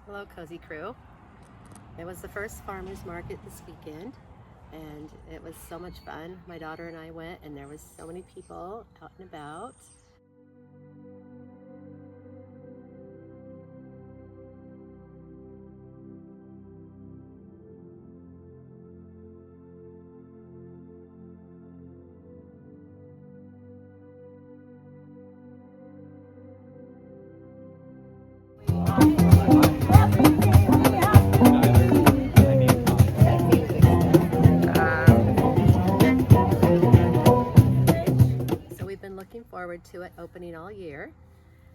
Hello, Cozy Crew. It was the first farmers market this weekend, and it was so much fun. My daughter and I went, and there was so many people out and about. So we've been looking forward to it opening all year,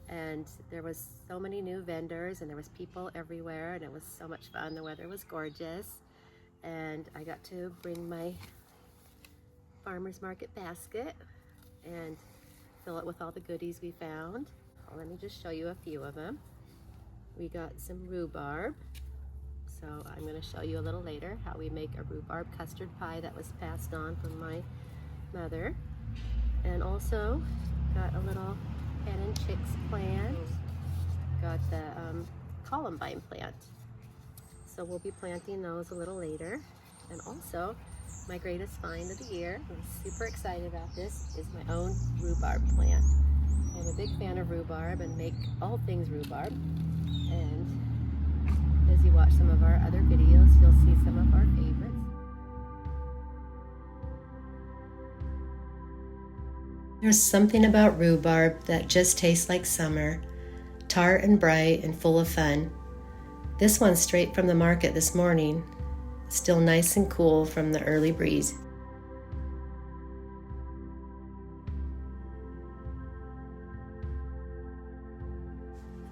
and there was so many new vendors and there was people everywhere, and it was so much fun. The weather was gorgeous, and I got to bring my farmers market basket and fill it with all the goodies we found. Let me just show you a few of them. We got some rhubarb. So I'm going to show you a little later how we make a rhubarb custard pie that was passed on from my mother. And also got a little hen and chicks plant. Got the columbine plant. So we'll be planting those a little later. And also my greatest find of the year, I'm super excited about this, is my own rhubarb plant. I'm a big fan of rhubarb and make all things rhubarb. And as you watch some of our other videos, you'll see some of our favorites. There's something about rhubarb that just tastes like summer, tart and bright and full of fun. This one's straight from the market this morning, still nice and cool from the early breeze.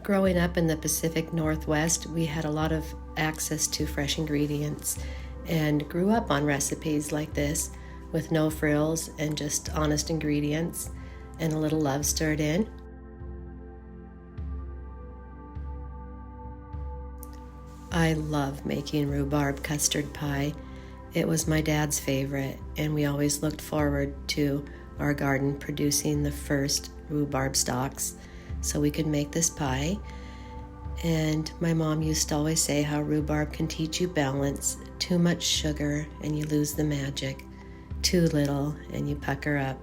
Growing up in the Pacific Northwest, we had a lot of access to fresh ingredients and grew up on recipes like this with no frills and just honest ingredients and a little love stirred in. I love making rhubarb custard pie. It was my dad's favorite, and we always looked forward to our garden producing the first rhubarb stalks so we could make this pie. And my mom used to always say how rhubarb can teach you balance. Too much sugar and you lose the magic. Too little and you pucker up.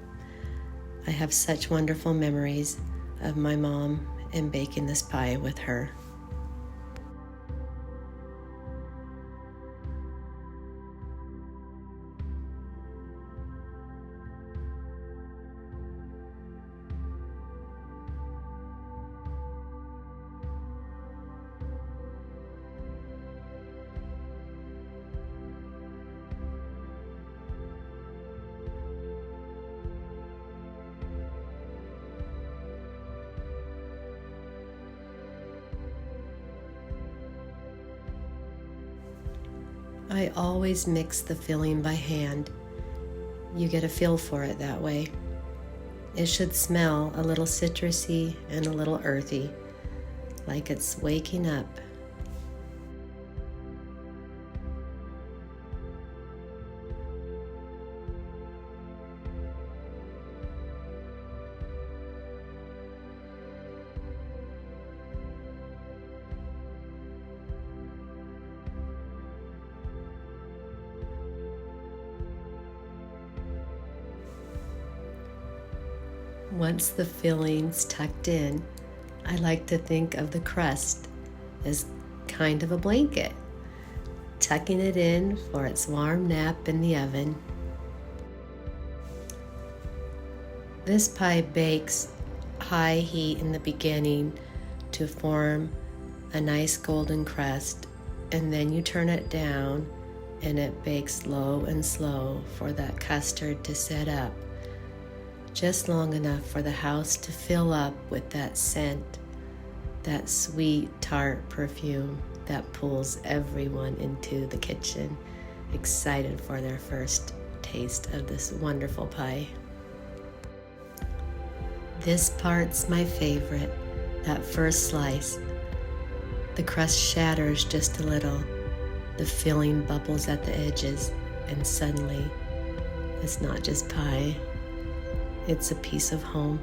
I have such wonderful memories of my mom and baking this pie with her. I always mix the filling by hand. You get a feel for it that way. It should smell a little citrusy and a little earthy, like it's waking up. Once the filling's tucked in, I like to think of the crust as kind of a blanket, tucking it in for its warm nap in the oven. This pie bakes high heat in the beginning to form a nice golden crust, and then you turn it down and it bakes low and slow for that custard to set up. Just long enough for the house to fill up with that scent, that sweet, tart perfume that pulls everyone into the kitchen, excited for their first taste of this wonderful pie. This part's my favorite, that first slice. The crust shatters just a little, the filling bubbles at the edges, and suddenly it's not just pie. It's a piece of home.